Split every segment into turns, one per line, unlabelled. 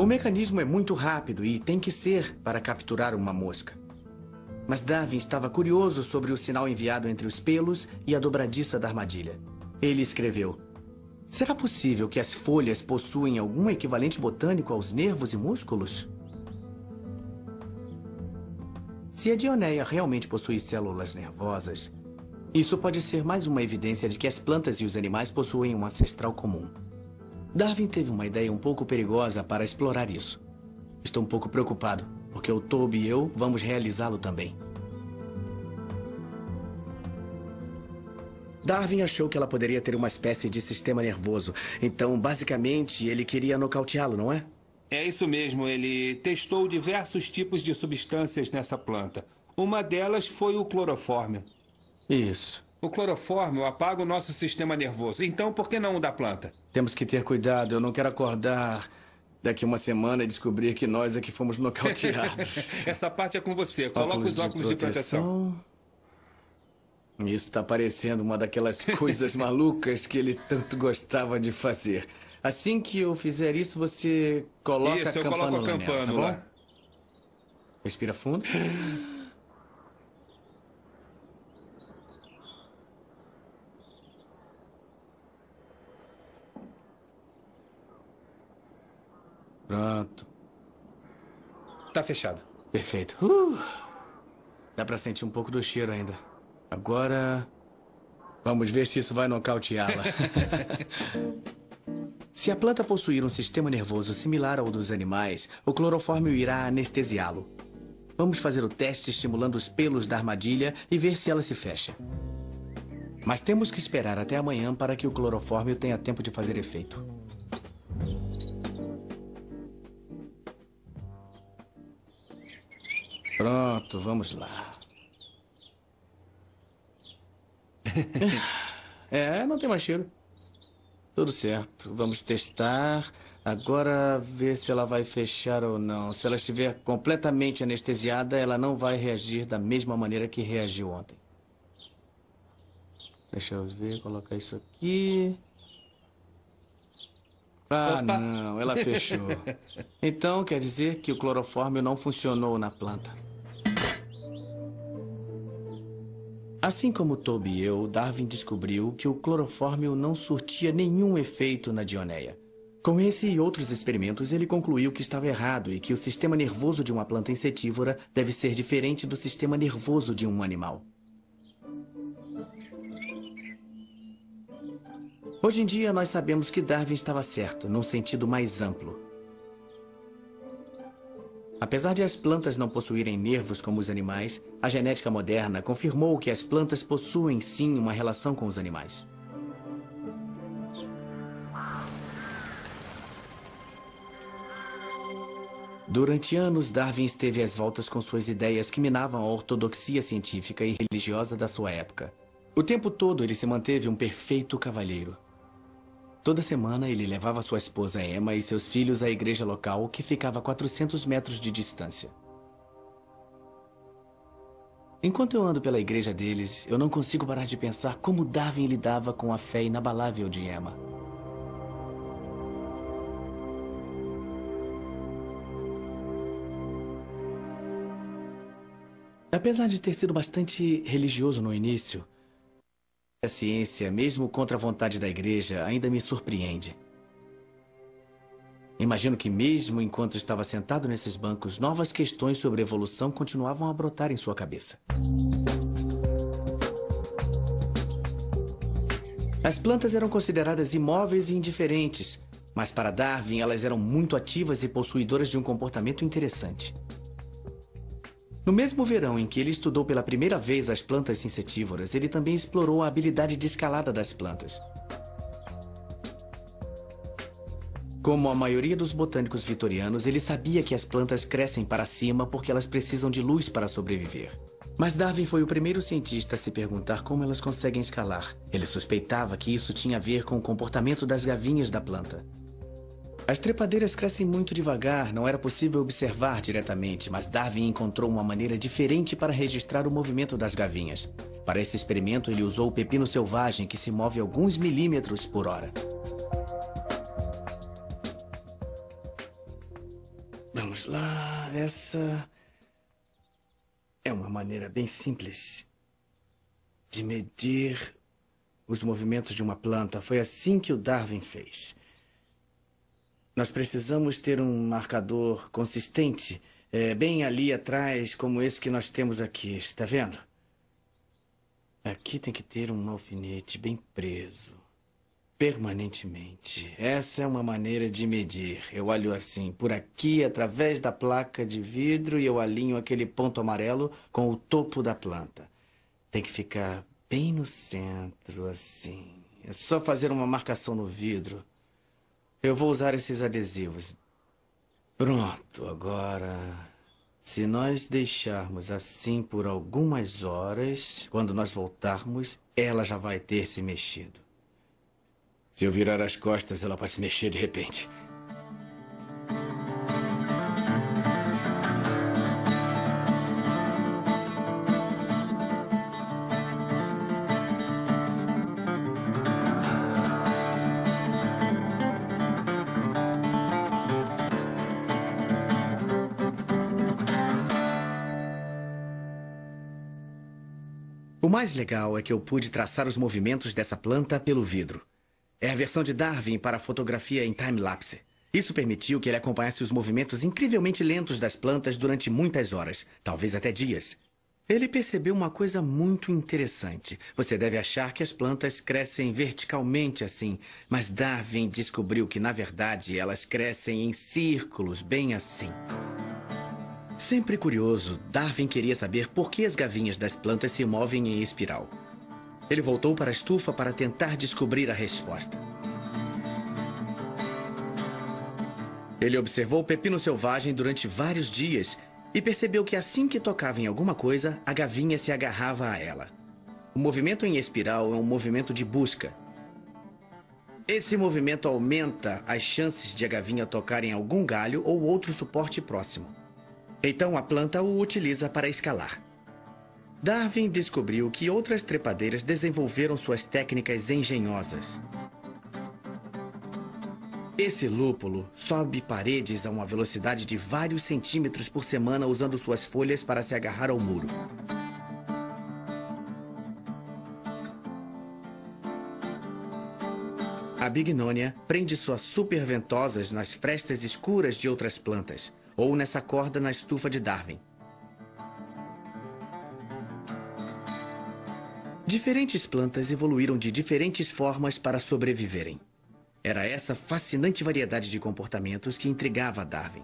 mecanismo é muito rápido e tem que ser para capturar uma mosca. Mas Darwin estava curioso sobre o sinal enviado entre os pelos e a dobradiça da armadilha. Ele escreveu: será possível que as folhas possuem algum equivalente botânico aos nervos e músculos? Se a Dioneia realmente possui células nervosas, isso pode ser mais uma evidência de que as plantas e os animais possuem um ancestral comum. Darwin teve uma ideia um pouco perigosa para explorar isso. Estou um pouco preocupado, porque o Toby e eu vamos realizá-lo também. Darwin achou que ela poderia ter uma espécie de sistema nervoso. Então, basicamente, ele queria nocauteá-lo, não é?
É isso mesmo. Ele testou diversos tipos de substâncias nessa planta. Uma delas foi o clorofórmio.
Isso.
O clorofórmio apaga o nosso sistema nervoso. Então, por que não o da planta?
Temos que ter cuidado. Eu não quero acordar daqui uma semana e descobrir que nós é que fomos nocauteados.
Essa parte é com você. Coloca os óculos de proteção.
Isso está parecendo uma daquelas coisas malucas que ele tanto gostava de fazer. Assim que eu fizer isso, você coloca
isso,
a campânula.
Eu coloco a campânula.
Tá bom? Respira fundo. Pronto.
Tá fechado.
Perfeito. Dá pra sentir um pouco do cheiro ainda. Agora, vamos ver se isso vai nocauteá-la. Se a planta possuir um sistema nervoso similar ao dos animais, o clorofórmio irá anestesiá-lo. Vamos fazer o teste estimulando os pelos da armadilha e ver se ela se fecha. Mas temos que esperar até amanhã para que o clorofórmio tenha tempo de fazer efeito. Pronto, vamos lá. Não tem mais cheiro. Tudo certo. Vamos testar. Agora, ver se ela vai fechar ou não. Se ela estiver completamente anestesiada, ela não vai reagir da mesma maneira que reagiu ontem. Deixa eu ver, colocar isso aqui. Ah,
Opa.
não, ela fechou. Então, quer dizer que o clorofórmio não funcionou na planta. Assim como Toby e eu, Darwin descobriu que o clorofórmio não surtia nenhum efeito na Dioneia. Com esse e outros experimentos, ele concluiu que estava errado e que o sistema nervoso de uma planta insetívora deve ser diferente do sistema nervoso de um animal. Hoje em dia, nós sabemos que Darwin estava certo, num sentido mais amplo. Apesar de as plantas não possuírem nervos como os animais, a genética moderna confirmou que as plantas possuem sim uma relação com os animais. Durante anos, Darwin esteve às voltas com suas ideias que minavam a ortodoxia científica e religiosa da sua época. O tempo todo ele se manteve um perfeito cavalheiro. Toda semana ele levava sua esposa Emma e seus filhos à igreja local, que ficava a 400 metros de distância. Enquanto eu ando pela igreja deles, eu não consigo parar de pensar como Darwin lidava com a fé inabalável de Emma. Apesar de ter sido bastante religioso no início, a ciência, mesmo contra a vontade da igreja, ainda me surpreende. Imagino que mesmo enquanto estava sentado nesses bancos, novas questões sobre evolução continuavam a brotar em sua cabeça. As plantas eram consideradas imóveis e indiferentes, mas para Darwin elas eram muito ativas e possuidoras de um comportamento interessante. No mesmo verão em que ele estudou pela primeira vez as plantas insetívoras, ele também explorou a habilidade de escalada das plantas. Como a maioria dos botânicos vitorianos, ele sabia que as plantas crescem para cima porque elas precisam de luz para sobreviver. Mas Darwin foi o primeiro cientista a se perguntar como elas conseguem escalar. Ele suspeitava que isso tinha a ver com o comportamento das gavinhas da planta. As trepadeiras crescem muito devagar, não era possível observar diretamente, mas Darwin encontrou uma maneira diferente para registrar o movimento das gavinhas. Para esse experimento, ele usou o pepino selvagem, que se move alguns milímetros por hora. Vamos lá, essa é uma maneira bem simples de medir os movimentos de uma planta. Foi assim que o Darwin fez. Nós precisamos ter um marcador consistente, bem ali atrás, como esse que nós temos aqui. Está vendo? Aqui tem que ter um alfinete bem preso, permanentemente. Essa é uma maneira de medir. Eu olho assim, por aqui, através da placa de vidro, e eu alinho aquele ponto amarelo com o topo da planta. Tem que ficar bem no centro, assim. É só fazer uma marcação no vidro. Eu vou usar esses adesivos. Pronto, agora... Se nós deixarmos assim por algumas horas, quando nós voltarmos, ela já vai ter se mexido. Se eu virar as costas, ela pode se mexer de repente. O mais legal é que eu pude traçar os movimentos dessa planta pelo vidro. É a versão de Darwin para a fotografia em time-lapse. Isso permitiu que ele acompanhasse os movimentos incrivelmente lentos das plantas durante muitas horas, talvez até dias. Ele percebeu uma coisa muito interessante. Você deve achar que as plantas crescem verticalmente assim, mas Darwin descobriu que, na verdade, elas crescem em círculos, bem assim. Sempre curioso, Darwin queria saber por que as gavinhas das plantas se movem em espiral. Ele voltou para a estufa para tentar descobrir a resposta. Ele observou o pepino selvagem durante vários dias e percebeu que assim que tocava em alguma coisa, a gavinha se agarrava a ela. O movimento em espiral é um movimento de busca. Esse movimento aumenta as chances de a gavinha tocar em algum galho ou outro suporte próximo. Então a planta o utiliza para escalar. Darwin descobriu que outras trepadeiras desenvolveram suas técnicas engenhosas. Esse lúpulo sobe paredes a uma velocidade de vários centímetros por semana usando suas folhas para se agarrar ao muro. A bignônia prende suas superventosas nas frestas escuras de outras plantas, ou nessa corda na estufa de Darwin. Diferentes plantas evoluíram de diferentes formas para sobreviverem. Era essa fascinante variedade de comportamentos que intrigava Darwin.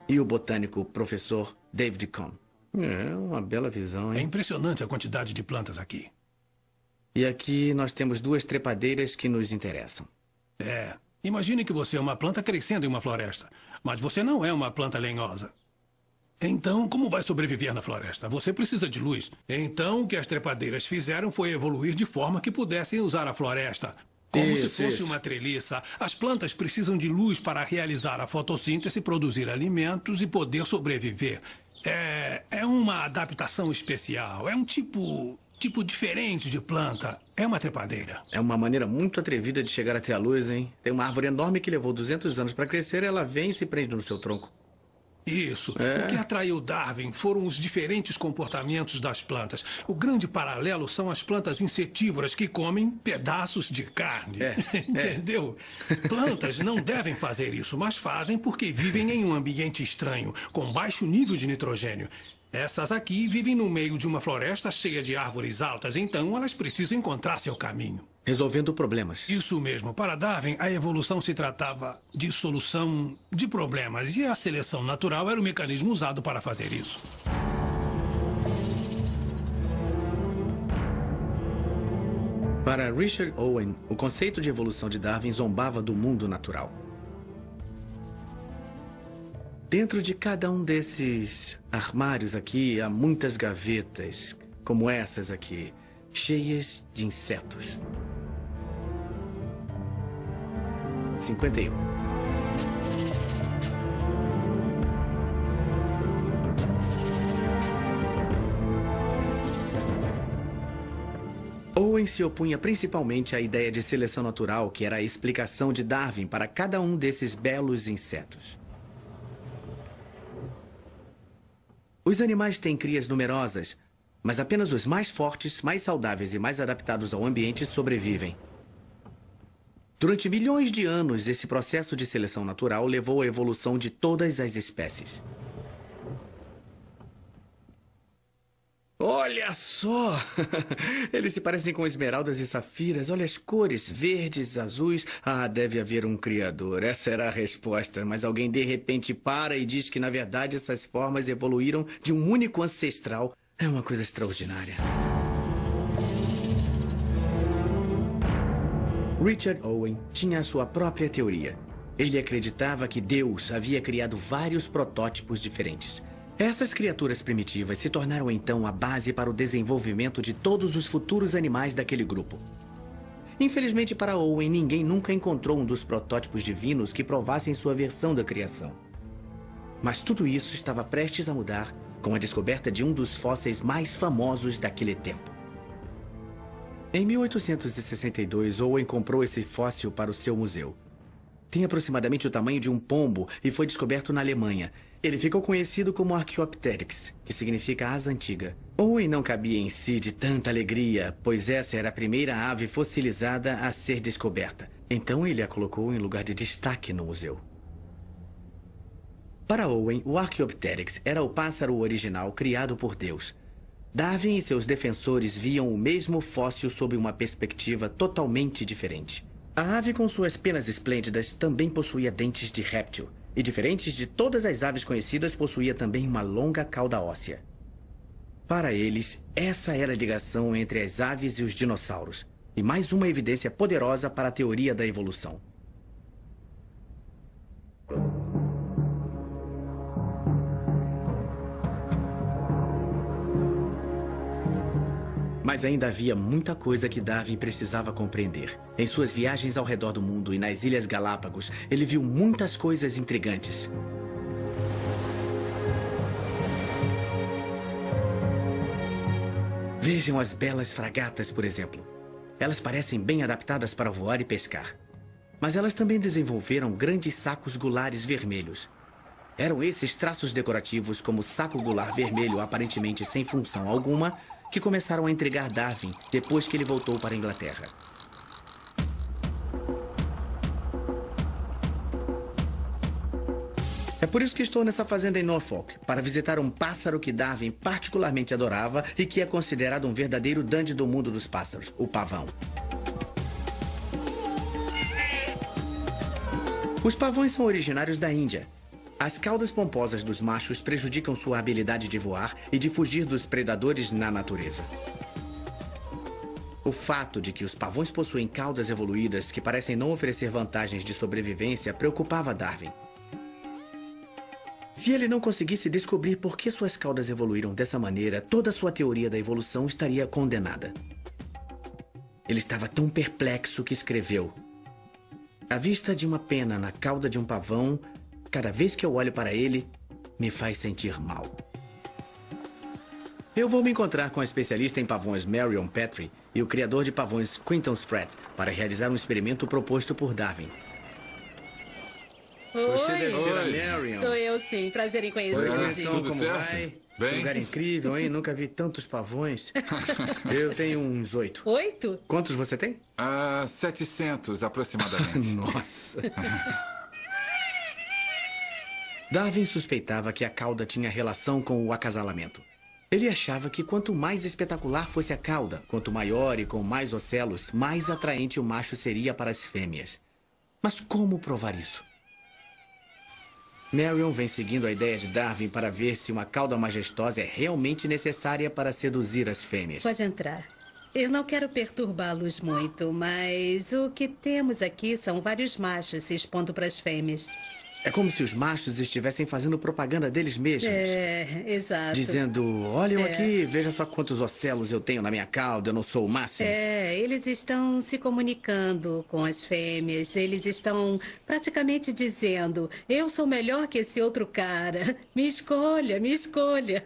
E o botânico professor David Cohn. É uma bela visão, hein?
É impressionante a quantidade de plantas aqui.
E aqui nós temos duas trepadeiras que nos interessam.
Imagine que você é uma planta crescendo em uma floresta, mas você não é uma planta lenhosa. Então, como vai sobreviver na floresta? Você precisa de luz. Então, o que as trepadeiras fizeram foi evoluir de forma que pudessem usar a floresta. Como se fosse uma treliça. As plantas precisam de luz para realizar a fotossíntese, produzir alimentos e poder sobreviver. É uma adaptação especial. É um tipo diferente de planta. É uma trepadeira.
É uma maneira muito atrevida de chegar até a luz, hein? Tem uma árvore enorme que levou 200 anos para crescer, ela vem e se prende no seu tronco.
Isso. O que atraiu Darwin foram os diferentes comportamentos das plantas. O grande paralelo são as plantas insetívoras que comem pedaços de carne. Entendeu? Plantas não devem fazer isso, mas fazem porque vivem em um ambiente estranho, com baixo nível de nitrogênio. Essas aqui vivem no meio de uma floresta cheia de árvores altas, então elas precisam encontrar seu caminho.
Resolvendo problemas.
Isso mesmo. Para Darwin, a evolução se tratava de solução de problemas e a seleção natural era o mecanismo usado para fazer isso.
Para Richard Owen, o conceito de evolução de Darwin zombava do mundo natural. Dentro de cada um desses armários aqui, há muitas gavetas, como essas aqui, cheias de insetos. 51. Owen se opunha principalmente à ideia de seleção natural, que era a explicação de Darwin para cada um desses belos insetos. Os animais têm crias numerosas, mas apenas os mais fortes, mais saudáveis e mais adaptados ao ambiente sobrevivem. Durante milhões de anos, esse processo de seleção natural levou à evolução de todas as espécies. Olha só! Eles se parecem com esmeraldas e safiras. Olha as cores, verdes, azuis. Ah, deve haver um criador. Essa era a resposta. Mas alguém de repente para e diz que, na verdade, essas formas evoluíram de um único ancestral. É uma coisa extraordinária. Richard Owen tinha a sua própria teoria. Ele acreditava que Deus havia criado vários protótipos diferentes. Essas criaturas primitivas se tornaram então a base para o desenvolvimento de todos os futuros animais daquele grupo. Infelizmente para Owen, ninguém nunca encontrou um dos protótipos divinos que provassem sua versão da criação. Mas tudo isso estava prestes a mudar com a descoberta de um dos fósseis mais famosos daquele tempo. Em 1862, Owen comprou esse fóssil para o seu museu. Tem aproximadamente o tamanho de um pombo e foi descoberto na Alemanha. Ele ficou conhecido como Archaeopteryx, que significa asa antiga. Owen não cabia em si de tanta alegria, pois essa era a primeira ave fossilizada a ser descoberta. Então ele a colocou em lugar de destaque no museu. Para Owen, o Archaeopteryx era o pássaro original criado por Deus. Darwin e seus defensores viam o mesmo fóssil sob uma perspectiva totalmente diferente. A ave com suas penas esplêndidas também possuía dentes de réptil. E diferentes de todas as aves conhecidas, possuía também uma longa cauda óssea. Para eles, essa era a ligação entre as aves e os dinossauros. E mais uma evidência poderosa para a teoria da evolução. Mas ainda havia muita coisa que Darwin precisava compreender. Em suas viagens ao redor do mundo e nas Ilhas Galápagos, ele viu muitas coisas intrigantes. Vejam as belas fragatas, por exemplo. Elas parecem bem adaptadas para voar e pescar. Mas elas também desenvolveram grandes sacos gulares vermelhos. Eram esses traços decorativos, como o saco gular vermelho aparentemente sem função alguma, que começaram a intrigar Darwin depois que ele voltou para a Inglaterra. É por isso que estou nessa fazenda em Norfolk, para visitar um pássaro que Darwin particularmente adorava e que é considerado um verdadeiro dandy do mundo dos pássaros, o pavão. Os pavões são originários da Índia. As caudas pomposas dos machos prejudicam sua habilidade de voar e de fugir dos predadores na natureza. O fato de que os pavões possuem caudas evoluídas que parecem não oferecer vantagens de sobrevivência preocupava Darwin. Se ele não conseguisse descobrir por que suas caudas evoluíram dessa maneira, toda sua teoria da evolução estaria condenada. Ele estava tão perplexo que escreveu: "A vista de uma pena na cauda de um pavão, cada vez que eu olho para ele, me faz sentir mal." Eu vou me encontrar com a especialista em pavões Marion Petrie e o criador de pavões Quinton Spratt para realizar um experimento proposto por Darwin. Você deve ser a Marion.
Sou eu, sim. Prazer em conhecer-te.
Então,
Tudo
como
certo?
vai?
Bem?
Lugar incrível, hein? Nunca vi tantos pavões. Eu tenho uns 8.
8?
Quantos você tem?
700 aproximadamente.
Nossa. Darwin suspeitava que a cauda tinha relação com o acasalamento. Ele achava que quanto mais espetacular fosse a cauda, quanto maior e com mais ocelos, mais atraente o macho seria para as fêmeas. Mas como provar isso? Marion vem seguindo a ideia de Darwin para ver se uma cauda majestosa é realmente necessária para seduzir as fêmeas.
Pode entrar. Eu não quero perturbá-los muito, mas o que temos aqui são vários machos se expondo para as fêmeas.
É como se os machos estivessem fazendo propaganda deles mesmos.
É, exato.
Dizendo, olha eu aqui, veja só quantos ocelos eu tenho na minha cauda, eu não sou o máximo.
Eles estão se comunicando com as fêmeas. Eles estão praticamente dizendo, eu sou melhor que esse outro cara. Me escolha, me escolha.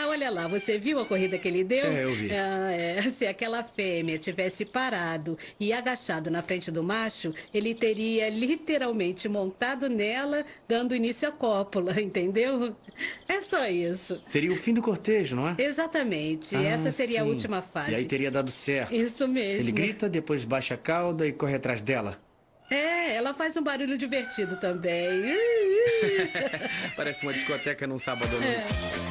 Olha lá, você viu a corrida que ele deu?
Eu vi.
Se aquela fêmea tivesse parado e agachado na frente do macho, ele teria literalmente montado agarrado nela, dando início à cópula, entendeu? É só isso.
Seria o fim do cortejo, não é?
Exatamente. Essa seria a
sim.
última fase.
E aí teria dado certo.
Isso mesmo.
Ele grita, depois baixa a cauda e corre atrás dela.
É, ela faz um barulho divertido também.
Parece uma discoteca num sábado à noite.